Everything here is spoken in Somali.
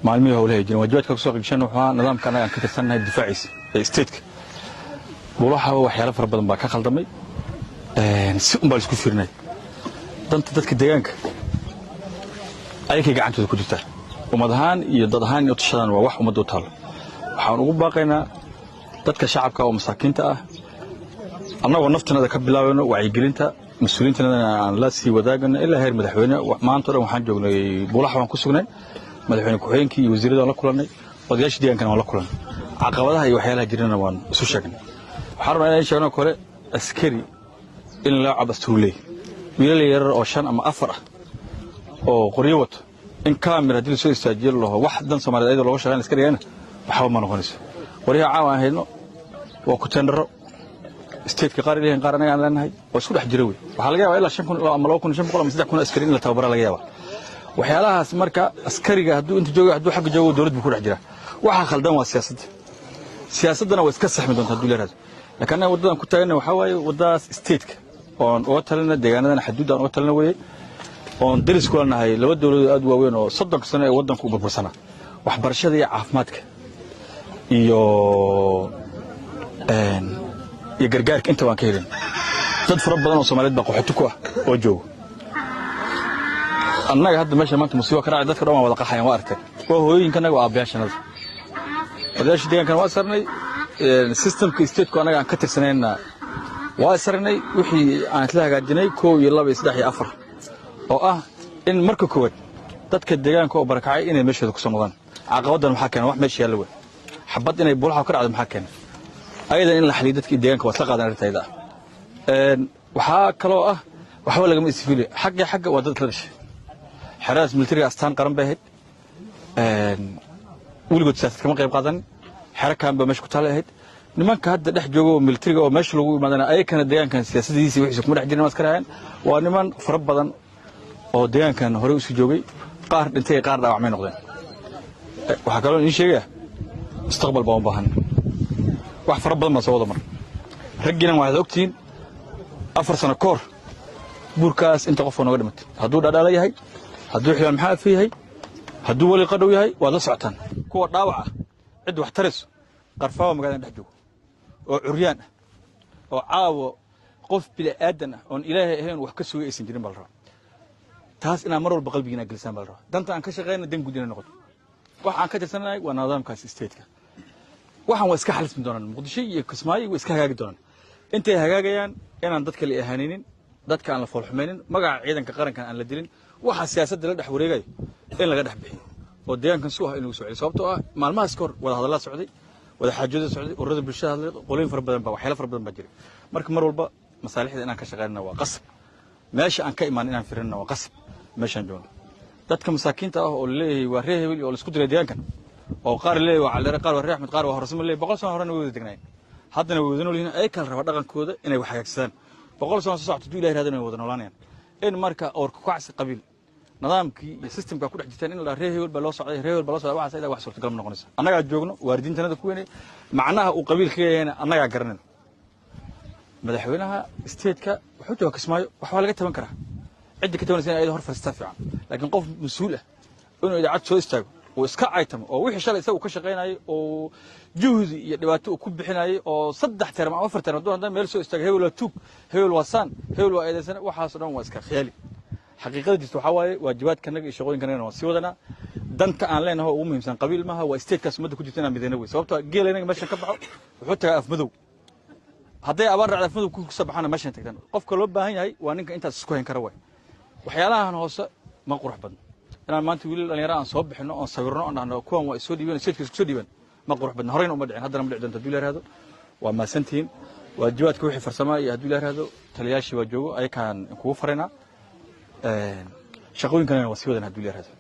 maalmihii howlaha jireen waajibaadka soo qeybshan waxa nidaamka aan ka tirsannahay difaaciisa ee state-ka bulaha waxyaalo fara badan baa ka khaldamay si un baa isku fiirnay danta dadka deegaanka ayay gacantooda ku jirtaa ummad ahaan iyo dad ahaan iyo tashadaan waa wax ummad u taalo waxaan ugu baaqaynaa dadka shacabka oo masaakiinta ah annagoo naftanada ka bilaabano wacyigelinta mas'uuliyiintana aan la sii wadaagno ilaa heer madaxweyne maanta dhan waxaan joognay bulaha waan ku sugnay madaxweyne ku-xigeenkii iyo wasiirada la kulanay odayaasha deegaankana waan la kulanay caqabadaha iyo waxyaalaha jirana waan isu sheegnay waxaan rabnaa inaan sheegno kale askari in la cabastuulay wiilal yar oo 5 ama 4 ah oo qoryo wato in kaamira dil soo istaajiyo loo wax dan Soomaaliyeed looga shaqeyn askariga waxa ma noqonayso qoryaha caawa aan hayno waa ku tendaro state-ka qaar ilaahay qaar anaga aan leenahay oo isku dhex jira way waxa laga yaabaa ilaa 5,000 ama 2,500 ama 3,000 askari in la tababaro laga yaabaa waxyaalahaas marka askariga hadduu inta joogo hadduu xaq joogo dawladdu ku dhex jira waxa khaldan waa siyaasadana way iska saxmi doontaa hadduu leeyahay laakiin wadadan ku taagna waxa waaye wadadaas state-ka oo talina deegaanadana xuduudan oo talina way oo daris ku lanahay laba dawladood aad waaweyn oo 30 sano ee wadanku burbursana waxbarashada iyo caafimaadka iyo gargaarka inta waan ka helin dad fara badan oo Soomaaliyeed baa qaxooti ku ah oo joogo annaga hadda meesha maanta musiibo ka dhacay dadka dhan wada qaxayaan waa aragtay oo hooyinkanaga waa aabyaashanada odayaasha deegaankan waa sarnay systemka state-ku anaga aan ka tirsanayna waa sarnay wixii aan isla hagaajinay 1 iyo 2 iyo 3 iyo 4 oo ah in marka koowaad dadka deegaanka oo barakacay inay meeshooda ku soo noqdaan caqabadan waxa keenay wax meesha yaalla way xabad inay bulaha ka dhacdo maxaa keenay ayadan in la xaliyo dadka deegaanka waa isla qaadan arintayda waxa kale oo ah waxba laga isfiilay xagga waa dad la dhashay xaraas militariga astaan qaran bay ahayd weligood siyaasad kama qayb qaadan xarakan ba meesha ku taalahayd nimanka hadda dhex joogo militariga oo meesha lagu imaadana ay kana deegaankan siyaasadiisa wixii kuma dhex jirin askarayn waa niman fara badan oo deegaankan hore u soo joogay qaar dhintay qaar dhaawacmay noqdeen waxa kale oo in sheegaya mustaqbal baa u baahan wax fara badan ma soo wada mar raggiina waxaad ogtiin 4 sano koor buurkaas inta qof oo naga dhimatay hadduu dhadhaala yahay hadduu xilal maxaa fiihay hadduu wali qadhow yahay waa la socotaan kuwa dhaawaca cid wax tarayso qarfaawa magaalada dhex joogo oo curyaan ah oo caawo qof bila aadan ah oo ilaahay ahayn wax ka sugay aysan jirin bal raba taas inaan mar walba qalbigiina galisaan bal raba danta aan ka shaqeynaa dan gudina noqoto wax aan ka tirsanahay waa nidaamkaas state-ka waxaan waa iska xalismi doonaan muqdisho iyo kismaayo way iska hagaagi doonaan intay hagaagayaan inaan dadka la ahaaninin dadka aan la foolxumaynin magaca ciidanka qaranka aan la dilin waxa siyaasadda la dhex wareegayo in laga dhex bixiyo oo deegaankan soo ah inuu soo celiyo sababtoo ah maalmahaas ka hor wada hadallada socday wada xaajada socday ururada bulshada hadlay qolooyin fara badan baa waxyaalo fara badan baa jiray marka mar walba masaalixda inaan ka shaqeynana waa qasab meesha aan ka imaan inaan firinna waa qasab meeshaan joogno dadka masaakiinta ah oo leeyahay waa reer hebel oo la isku diray deegaankan oo qaar leeyahay waa caleer qaar waa reer axmed qaar waa horsamo leeyahay 100 sano horena way wada degnayeen haddana way wada noolyihiin ay kala raba dhaqankooda inay wax hagaagsadaan 100 sano soo socdo ilaahay raadana way wada noolanayaan in marka orka kacsi qabiil nidaamkii iyo systemka ku dhex jirtaan in la reer hebel baa loo socday reer hebel baa loo socday waxa wax suurtagal ma noqonaysa annaga joogno waaridiintanada ku weynay macnaha uu qabiilka yahay annaga garanayno madaxweynaha state-ka wuxuu joogaa Kismaayo wax waa laga taban karaa cid ka tabanaysa ay hor fariistaa fiican laakiin qof mas'uul ah inuu idaacad soo istaago oo iska aytamo oo wixii shalay isagu ka shaqeynayay oo juhdi iyo dhibaato ku bixinayay oo 3 teer ama 4 teer hadda meel soo istaago hebel waa tuug hebel waa saan hebel waa eedeysana waxaas dhan waa iska khiyaali xaqiiqadiisu waxa waaye waajibaadkanaga iyo shaqooyinkanaga waa sii wadana danta aan leenahay ugu muhiimsan qabiil maaha waa state-kaas umada ku jirta inaan midayna way sababtoo geelanaga meesha ka baxo wuxuu tagaa afmadow hadday abaar dhacdo afmadow ku soo baxana meesha tagtaan qofka loo baahan yahay waa ninka intaas isku hayn kara way waxyaalahan hoose ma qurux badna inaan maanta wiilal dhalinyaro aan soo bixino oo sawirno oo dhahno kuwan waa soo dhiibeen state-ka isku soo dhiibeen ma qurux badna horeyna uma dhicin haddana ma dhici doonto haddii la yiraahdo waa maasantiin waajibaadka wixii farsamo iyo haddii la yiraahdo taliyaashii waa joogo ayakaan kugu faraynaa shaqooyinkana waa sii wadan haddii la yiraahdo